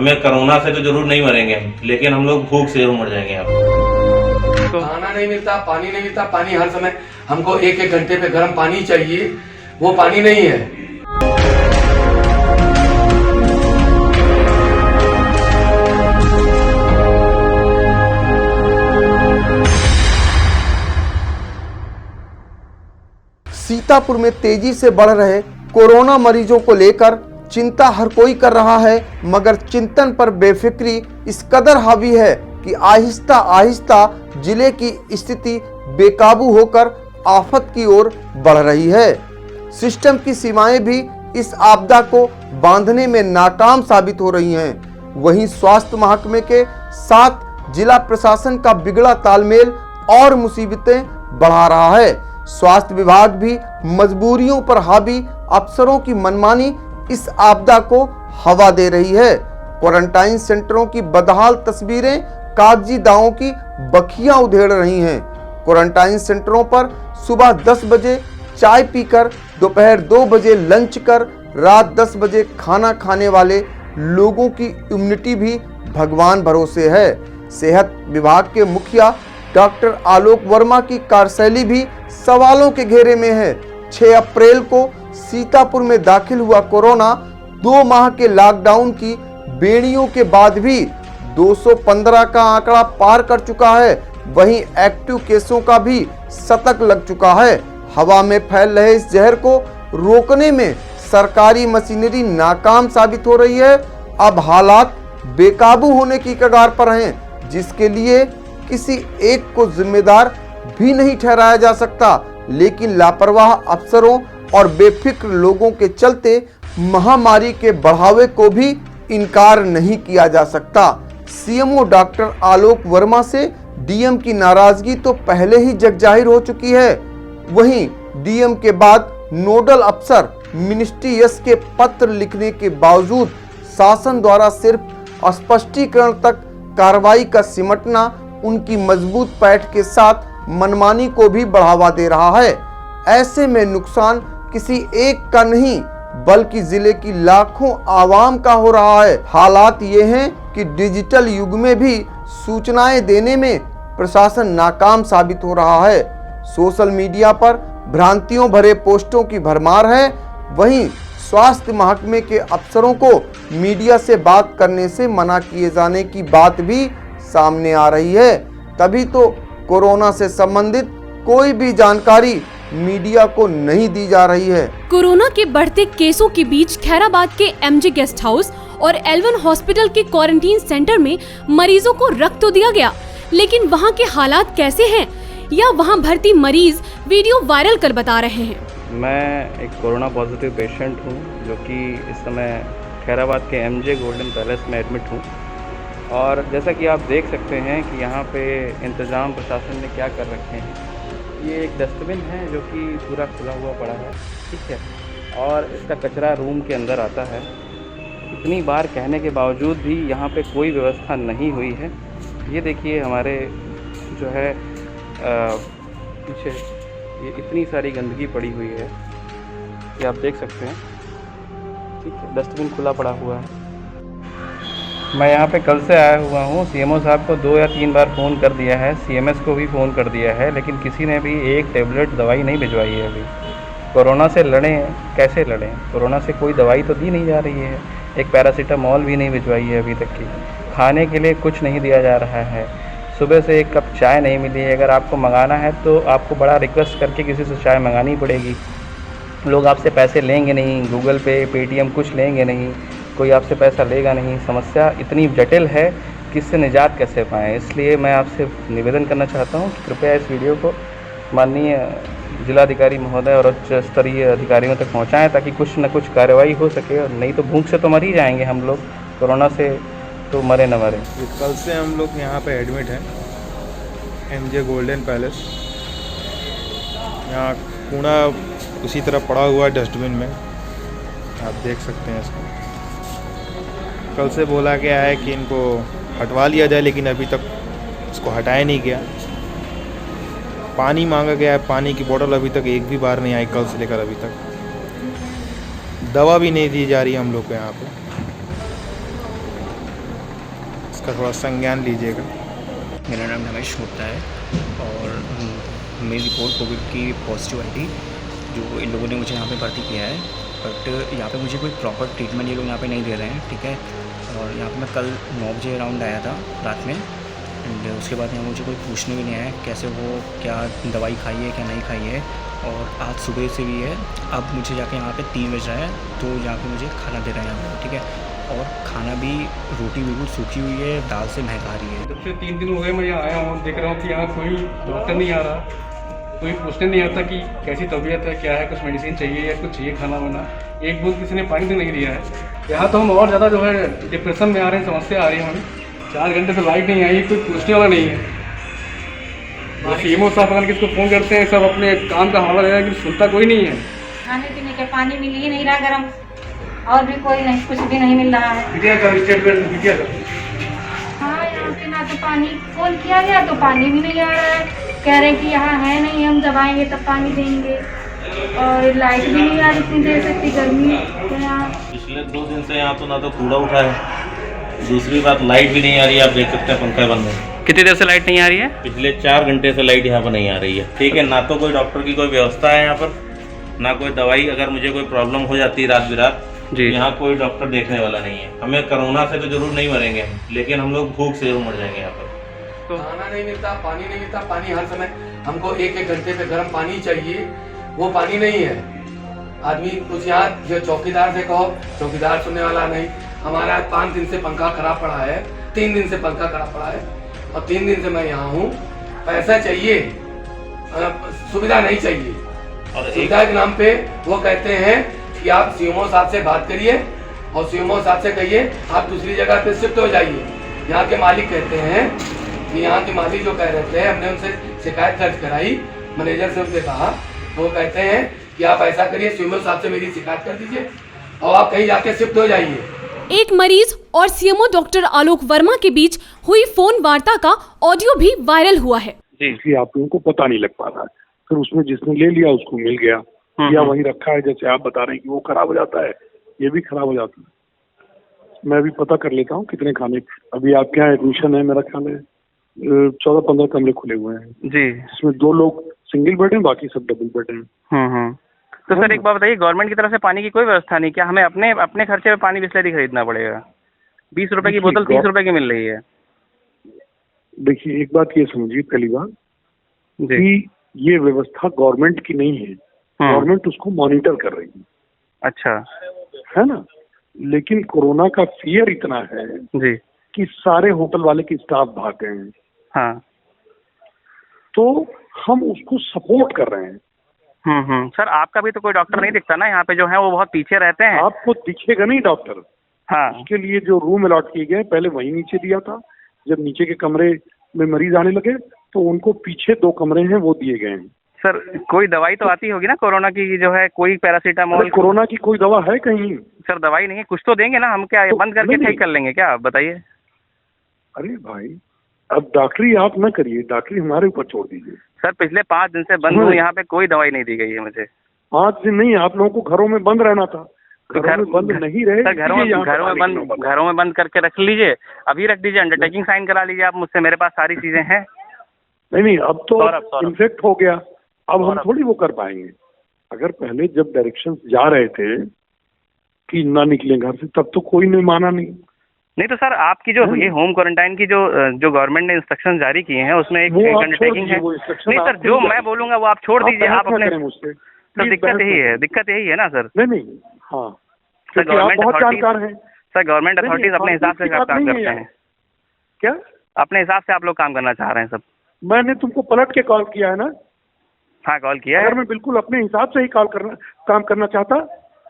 हमें कोरोना से तो जरूर नहीं मरेंगे हम, लेकिन हम लोग भूख से जरूर मर जाएंगे यहाँ। खाना नहीं मिलता, पानी नहीं मिलता। पानी हर समय हमको एक एक घंटे पे गर्म पानी चाहिए, वो पानी नहीं है। सीतापुर में तेजी से बढ़ रहे कोरोना मरीजों को लेकर चिंता हर कोई कर रहा है, मगर चिंतन पर बेफिक्री इस कदर हावी है कि आहिस्ता आहिस्ता जिले की स्थिति बेकाबू होकर आफत की ओर बढ़ रही है। सिस्टम की सीमाएं भी इस आपदा को बांधने में नाकाम साबित हो रही हैं। वहीं स्वास्थ्य महकमे के साथ जिला प्रशासन का बिगड़ा तालमेल और मुसीबतें बढ़ा रहा है। स्वास्थ्य विभाग भी मजबूरियों पर हावी अफसरों की मनमानी इस आपदा को हवा दे रही है। क्वारंटाइन सेंटरों की बदहाल तस्वीरें कागजी दावों की बखियां उधेड़ रही हैं। क्वारंटाइन सेंटरों पर सुबह 10 बजे चाय पीकर दोपहर 2 बजे लंच कर रात 10 बजे खाना खाने वाले लोगों की इम्यूनिटी भी भगवान भरोसे है। सेहत विभाग के मुखिया डॉक्टर आलोक वर्मा की कार्यशैली भी सवालों के घेरे में है। 6 अप्रैल को सीतापुर में दाखिल हुआ कोरोना 2 माह के लॉकडाउन की बेड़ियों के बाद भी 215 का आंकड़ा पार कर चुका है। वहीं एक्टिव केसों का भी शतक लग चुका है। हवा में फैल रहे इस जहर को रोकने में सरकारी मशीनरी नाकाम साबित हो रही है। अब हालात बेकाबू होने की कगार पर हैं, जिसके लिए किसी एक को जिम्मेदार भी नहीं ठहराया जा सकता। लेकिन लापरवाह अफसरों और बेफिक्र लोगों के चलते महामारी के बढ़ावे को भी इनकार नहीं किया जा सकता। सीएमओ डॉक्टर आलोक वर्मा से डीएम की नाराजगी तो पहले ही जगजाहिर हो चुकी है। वहीं डीएम के बाद नोडल अफसर मिनिस्ट्री यस के पत्र लिखने के बावजूद शासन द्वारा सिर्फ स्पष्टीकरण तक कार्रवाई का सिमटना उनकी मजबूत पैठ के साथ मनमानी को भी बढ़ावा दे रहा है। ऐसे में नुकसान किसी एक का नहीं बल्कि जिले की लाखों आवाम का हो रहा है। हालात ये हैं कि डिजिटल युग में भी सूचनाएं देने में प्रशासन नाकाम साबित हो रहा है। सोशल मीडिया पर भ्रांतियों भरे पोस्टों की भरमार है। वहीं स्वास्थ्य महकमे के अफसरों को मीडिया से बात करने से मना किए जाने की बात भी सामने आ रही है। तभी तो कोरोना से संबंधित कोई भी जानकारी मीडिया को नहीं दी जा रही है। कोरोना के बढ़ते केसों के बीच खैराबाद के एमजे गेस्ट हाउस और एल1 हॉस्पिटल के क्वारंटीन सेंटर में मरीजों को रख तो दिया गया, लेकिन वहां के हालात कैसे हैं या वहां भर्ती मरीज वीडियो वायरल कर बता रहे हैं। मैं एक कोरोना पॉजिटिव पेशेंट हूं, जो कि इस समय खैराबाद के एमजे गोल्डन पैलेस में एडमिट हूं। और जैसा कि आप देख सकते हैं कि यहाँ पे इंतज़ाम प्रशासन ने क्या कर रखे हैं। ये एक डस्टबिन है जो कि पूरा खुला हुआ पड़ा है, ठीक है, और इसका कचरा रूम के अंदर आता है। इतनी बार कहने के बावजूद भी यहाँ पे कोई व्यवस्था नहीं हुई है। ये देखिए हमारे जो है पीछे ये इतनी सारी गंदगी पड़ी हुई है, ये आप देख सकते हैं, ठीक है, डस्टबिन खुला पड़ा हुआ है। मैं यहाँ पे कल से आया हुआ हूँ। सीएमओ साहब को 2 या 3 बार फ़ोन कर दिया है, सीएमएस को भी फ़ोन कर दिया है, लेकिन किसी ने भी एक टेबलेट दवाई नहीं भिजवाई है अभी। कोरोना से लड़ें, कैसे लड़ें? कोरोना से कोई दवाई तो दी नहीं जा रही है, एक पैरासीटामॉल भी नहीं भिजवाई है अभी तक की। खाने के लिए कुछ नहीं दिया जा रहा है, सुबह से एक कप चाय नहीं मिली है। अगर आपको मंगाना है तो आपको बड़ा रिक्वेस्ट करके किसी से चाय मंगानी पड़ेगी। लोग आपसे पैसे लेंगे नहीं, गूगल पे, पेटीएम कुछ लेंगे नहीं, कोई आपसे पैसा लेगा नहीं। समस्या इतनी जटिल है कि इससे निजात कैसे पाएँ। इसलिए मैं आपसे निवेदन करना चाहता हूँ कि कृपया इस वीडियो को माननीय जिलाधिकारी महोदय और उच्च स्तरीय अधिकारियों तक पहुँचाएँ, ताकि कुछ न कुछ कार्रवाई हो सके। और नहीं तो भूख से तो मर ही जाएंगे हम लोग, कोरोना से तो मरे न मरे। कल से हम लोग यहाँ पे एडमिट हैं एमजे गोल्डन पैलेस। यहाँ कूड़ा उसी तरह पड़ा हुआ है डस्टबिन में, आप देख सकते हैं इसको। कल से बोला गया है कि इनको हटवा लिया जाए, लेकिन अभी तक इसको हटाया नहीं गया। पानी मांगा गया है, पानी की बोतल अभी तक एक भी बार नहीं आई कल से लेकर अभी तक। दवा भी नहीं दी जा रही है हम लोग को यहाँ पे। इसका थोड़ा संज्ञान लीजिएगा। मेरा नाम रमेश गुप्ता है और मेरी रिपोर्ट कोविड की पॉजिटिव आई थी, जो इन लोगों ने मुझे यहाँ पे भर्ती किया है। बट यहाँ पे मुझे कोई प्रॉपर ट्रीटमेंट ये लोग यहाँ पे नहीं दे रहे हैं, ठीक है। और यहाँ पे मैं कल 9 बजे अराउंड आया था रात में, एंड उसके बाद यहाँ मुझे कोई पूछने भी नहीं आया कैसे वो क्या दवाई खाई है क्या नहीं खाई है। और आज सुबह से भी है, अब मुझे जाके यहाँ पे 3 बज रहा है तो यहाँ पे मुझे खाना दे रहे हैं यहाँ पे, ठीक है। और खाना भी रोटी बिल्कुल सूखी हुई है, दाल से महक आ रही है। जब से 3 दिन हो गए मैं यहाँ आया हूँ, देख रहा हूँ कि यहाँ कोई डॉक्टर नहीं आ रहा, कोई पूछने नहीं आता कि कैसी तबीयत है, क्या है, कुछ मेडिसिन चाहिए या कुछ चाहिए खाना वाना। एक बूंद किसी ने पानी भी नहीं दिया है। यहाँ तो हम और ज़्यादा जो है डिप्रेशन में आ रहे हैं, समस्या आ रही है हमें। 4 घंटे से लाइट नहीं आई, कोई पूछने वाला नहीं है। सीएमओ साहब अगर किसको फ़ोन करते हैं, सब अपने काम का हवाला दे रहा है, कि सुनता कोई नहीं है। खाने पीने का पानी मिल ही नहीं रहा गर्म, और भी कोई नहीं, कुछ भी नहीं मिल रहा है। हाँ, यहाँ पे ना तो पानी फोन किया गया तो पानी भी नहीं आ रहा है, कह रहे हैं कि यहाँ है नहीं, हम जब आएंगे तब पानी देंगे। और लाइट भी नहीं आ रही इतनी देर से, इतनी गर्मी तो यहाँ। पिछले 2 दिन से यहाँ तो ना तो कूड़ा उठा है, दूसरी बात लाइट भी नहीं आ रही है। आप देख सकते हैं पंखा बंद है। कितनी देर से लाइट नहीं आ रही है? पिछले 4 घंटे से लाइट यहाँ पर नहीं आ रही है, ठीक है। ना तो कोई डॉक्टर की कोई व्यवस्था है यहाँ पर, ना कोई दवाई। अगर मुझे कोई प्रॉब्लम हो जाती है रात बिरात, यहाँ कोई डॉक्टर देखने वाला नहीं है। हमें कोरोना से तो जरूर नहीं मरेंगे हम, लेकिन हम लोग भूख से जरूर मर जाएंगे यहाँ पर। खाना नहीं मिलता, पानी नहीं मिलता। पानी हर समय हमको 1-1 घंटे पे गर्म पानी चाहिए, वो पानी नहीं है। आदमी कुछ यहाँ जो चौकीदार से कहो, चौकीदार सुनने वाला नहीं। हमारा 5 दिन से पंखा खराब पड़ा है, 3 दिन से पंखा खराब पड़ा है, और 3 दिन से मैं यहाँ हूँ। पैसा चाहिए, सुविधा नहीं चाहिए। और सुविधा के नाम पे वो कहते हैं कि आप सीएमओ साहब से बात करिए और सीएमओ साहब से कहिए आप दूसरी जगह पे शिफ्ट हो जाइए। यहाँ के मालिक कहते हैं कि यहाँ के मालिक जो कह रहे थे, हमने उनसे शिकायत दर्ज कराई, मैनेजर से उनसे कहा, तो वो कहते हैं कि आप ऐसा करिए, सीएमओ साहब से मेरी शिकायत कर दीजिए और आप कहीं जाके शिफ्ट हो जाइए। एक मरीज और सीएमओ डॉक्टर आलोक वर्मा के बीच हुई फोन वार्ता का ऑडियो भी वायरल हुआ है। इसलिए आप लोगों को पता नहीं लग पा रहा है। फिर उसमें जिसने ले लिया उसको मिल गया, या वहीं रखा है, जैसे आप बता रहे हैं कि वो खराब हो जाता है, ये भी खराब हो जाता है। मैं भी पता कर लेता हूँ कितने खाने। अभी आपके यहाँ एडमिशन है, मेरा ख्याल है 14-15 कमरे खुले हुए हैं जी, जिसमें 2 लोग सिंगल बेड हैं, बाकी सब डबल बेड हैं। तो सर एक बात बताइए, गवर्नमेंट की तरफ से पानी की कोई व्यवस्था नहीं, क्या हमें अपने खर्चे में पानी बिस्लरी खरीदना पड़ेगा? 20 रुपए की बोतल 30 रुपए की मिल रही है। देखिए, एक बात ये समझिए, पहली बात कि ये व्यवस्था गवर्नमेंट की नहीं है, गवर्नमेंट उसको मॉनिटर कर रही है। अच्छा, है ना। लेकिन कोरोना का फियर इतना है जी कि सारे होटल वाले के स्टाफ भाग गए हैं। हाँ, तो हम उसको सपोर्ट कर रहे हैं। सर आपका भी तो कोई डॉक्टर नहीं दिखता ना यहाँ पे, जो है वो बहुत पीछे रहते हैं। आपको दिखेगा नहीं डॉक्टर। हाँ, उसके लिए जो रूम अलॉट किए गए, पहले वहीं नीचे दिया था। जब नीचे के कमरे में मरीज आने लगे तो उनको पीछे 2 कमरे हैं वो दिए गए हैं। सर कोई दवाई तो आती होगी ना कोरोना की, जो है कोई पैरासीटामोल? कोरोना की कोई दवा है कहीं? सर दवाई नहीं है, कुछ तो देंगे ना, हम क्या तो बंद करके ठीक कर लेंगे क्या? आप बताइए। अरे भाई, अब डॉक्टरी आप न करिए, डॉक्टरी हमारे ऊपर छोड़ दीजिए। सर पिछले 5 दिन से बंद हूँ, यहाँ पे कोई दवाई नहीं दी गई है मुझे। 5 दिन नहीं, आप लोगों को घरों में बंद रहना था। घरों में बंद नहीं रहे। सर घरों में बंद करके रख लीजिए, अभी रख दीजिए, अंडरटेकिंग साइन करा लीजिए आप मुझसे, मेरे पास सारी चीजें हैं। नहीं, अब तो इन्फेक्ट हो गया, अब हम थोड़ी वो कर पाएंगे। अगर पहले जब डायरेक्शंस जा रहे थे कि ना निकले घर से, तब तो कोई ने माना नहीं। तो सर आपकी जो ये होम क्वारंटाइन की जो गवर्नमेंट ने इंस्ट्रक्शन जारी किए हैं उसमें एक अंडरटेकिंग है। नहीं सर, जो मैं बोलूंगा वो आप छोड़ दीजिए, आप अपने मुझसे। सर दिक्कत यही है ना सर। नहीं, हाँ सर, बहुत जानकार हैं सर। गवर्नमेंट अथॉरिटीज अपने हिसाब से काम करते हैं। क्या अपने हिसाब से आप लोग काम करना चाह रहे हैं सब? मैंने तुमको पलट के कॉल किया है ना। हाँ, कॉल किया है। अगर मैं बिल्कुल अपने हिसाब से ही काम करना चाहता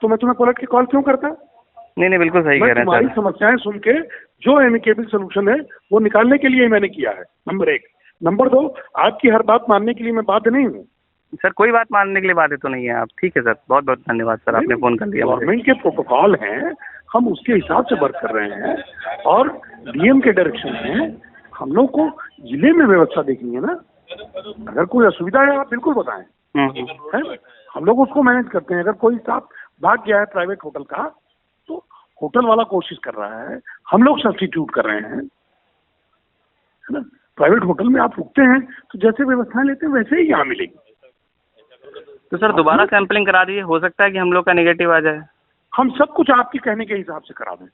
तो मैं तुम्हें पलट के कॉल क्यों करता? नहीं, बिल्कुल सही कह रहे हैं सर। तुम्हारी समस्याएं सुन के जो एमिकेबल सोल्यूशन है वो निकालने के लिए मैंने किया है, नंबर 1। नंबर 2, आपकी हर बात मानने के लिए मैं बाध्य नहीं हूँ। सर कोई बात मानने के लिए बाध्य तो नहीं है आप। ठीक है सर, बहुत बहुत धन्यवाद सर, आपने फोन कर लिया। गवर्नमेंट के प्रोटोकॉल हैं, हम उसके हिसाब से वर्क कर रहे हैं, और डीएम के डायरेक्शन है। हम लोग को जिले में व्यवस्था देखनी है ना। अगर कोई असुविधा है आप बिल्कुल बताएं, हम लोग उसको मैनेज करते हैं। अगर कोई स्टाफ भाग गया है प्राइवेट होटल का, तो होटल वाला कोशिश कर रहा है, हम लोग सब्स्टिट्यूट कर रहे हैं। है ना। प्राइवेट होटल में आप रुकते हैं तो जैसे व्यवस्थाएं लेते हैं वैसे ही यहाँ मिलेगी। तो सर दोबारा सैंपलिंग करा दीजिए, हो सकता है कि हम लोग का नेगेटिव आ जाए। हम सब कुछ आपके कहने के हिसाब से करा दें।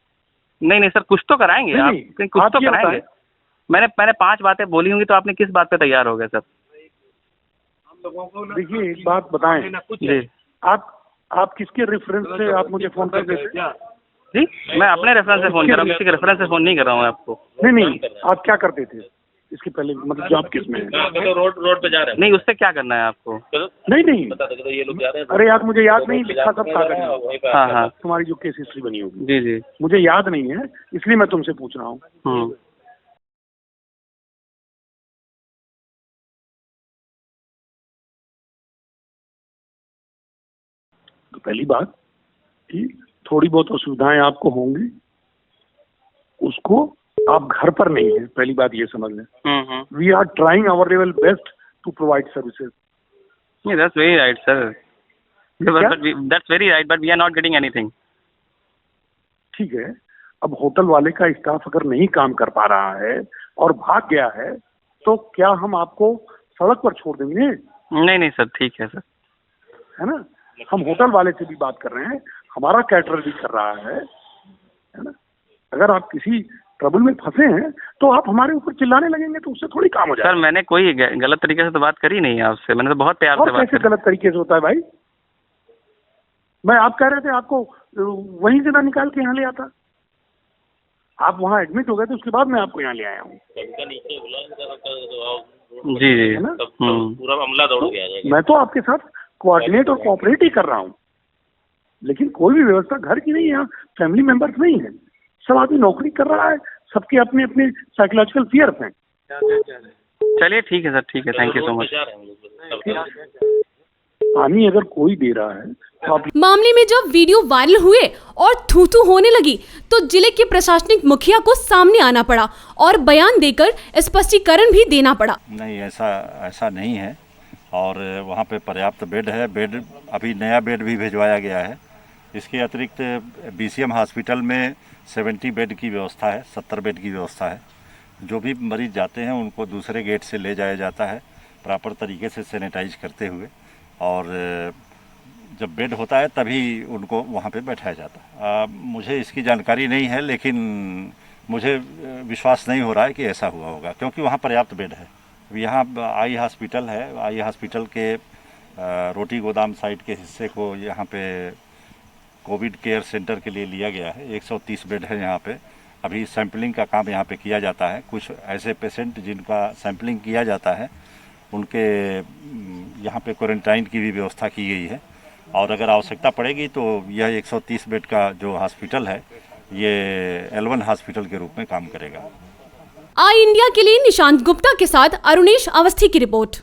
नहीं नहीं सर, कुछ तो कराएंगे नहीं, आप, नहीं, कुछ आप तो ये कराएंगे। मैंने 5 बातें बोली होंगी तो आपने किस बात पे तैयार हो गए सर? देखिए एक बात बताएं जी आप किसके रेफरेंस से आप मुझे फोन कर देते? जी, मैं अपने रेफरेंस से फोन कर रहा हूँ, किसी के रेफरेंस से फोन नहीं कर रहा हूँ आपको। नहीं आप क्या करते थे इसके पहले, मतलब जॉब किस में है? तो रोड पे जा रहे हैं। नहीं, उससे क्या करना है आपको? नहीं बता दो तो ये लोग जा रहे हैं। अरे यार मुझे याद नहीं, लिखा सब कागज में। हाँ हाँ तुम्हारी जो केस हिस्ट्री बनी होगी जी जी। मुझे याद नहीं है, इसलिए मैं तुमसे पूछ रहा हूँ। तो पहली बात कि थोड़ी बहुत असुविधाएं आपको होंगी, उसको आप घर पर नहीं है, पहली बात ये समझ लें। We are trying our level best to provide services. That's very right sir, that's very right, but we are not getting anything. ठीक है, अब होटल वाले का स्टाफ अगर नहीं काम कर पा रहा है और भाग गया है तो क्या हम आपको सड़क पर छोड़ देंगे? नहीं नहीं सर, ठीक है सर, है ना। हम होटल वाले से भी बात कर रहे हैं, हमारा कैटरर भी कर रहा है ना। अगर आप किसी ट्रबल में फंसे हैं तो आप हमारे ऊपर चिल्लाने लगेंगे तो उससे थोड़ी काम हो जाएगा। सर मैंने कोई गलत तरीके से तो बात करी नहीं है आपसे, मैंने तो बहुत प्यार से बात कैसे गलत तरीके से होता है भाई? मैं आप कह रहे थे आपको वहीं से ना निकाल के यहाँ ले आता, आप वहाँ एडमिट हो गए तो उसके बाद मैं आपको यहाँ ले आया हूँ। जी जी, है ना। पूरा अमला दौड़ गया। मैं तो आपके साथ कोऑर्डिनेट और कोऑपरेट ही कर रहा हूँ, लेकिन कोई भी व्यवस्था घर की नहीं है, यहाँ फैमिली मेंबर्स नहीं है, सब आदमी नौकरी कर रहा है, सबके अपने अपने साइकोलॉजिकल फियर्स हैं। चलिए ठीक है सर, ठीक है, थैंक यू सो मच। पानी अगर कोई दे रहा है तो आप मामले में जब वीडियो वायरल हुए और थू-थू होने लगी तो जिले के प्रशासनिक मुखिया को सामने आना पड़ा और बयान देकर स्पष्टीकरण भी देना पड़ा। नहीं, ऐसा नहीं है, और वहाँ पे पर्याप्त बेड है। बेड अभी नया बेड भी भिजवाया गया है। इसके अतिरिक्त BCM हॉस्पिटल में 70 बेड की व्यवस्था है, 70 बेड की व्यवस्था है। जो भी मरीज जाते हैं उनको दूसरे गेट से ले जाया जाता है प्रॉपर तरीके से सैनिटाइज करते हुए, और जब बेड होता है तभी उनको वहाँ पे बैठाया जाता है। मुझे इसकी जानकारी नहीं है, लेकिन मुझे विश्वास नहीं हो रहा है कि ऐसा हुआ होगा, क्योंकि वहाँ पर्याप्त बेड है। यहाँ आई हॉस्पिटल है, आई हॉस्पिटल के रोटी गोदाम साइड के हिस्से को यहाँ पे कोविड केयर सेंटर के लिए लिया गया है। 130 बेड है यहाँ पे। अभी सैंपलिंग का काम यहाँ पे किया जाता है। कुछ ऐसे पेशेंट जिनका सैंपलिंग किया जाता है उनके यहाँ पे क्वारंटाइन की भी व्यवस्था की गई है, और अगर आवश्यकता पड़ेगी तो यह 130 बेड का जो हॉस्पिटल है ये L1 हॉस्पिटल के रूप में काम करेगा। आई इंडिया के लिए निशांत गुप्ता के साथ अरुणेश अवस्थी की रिपोर्ट।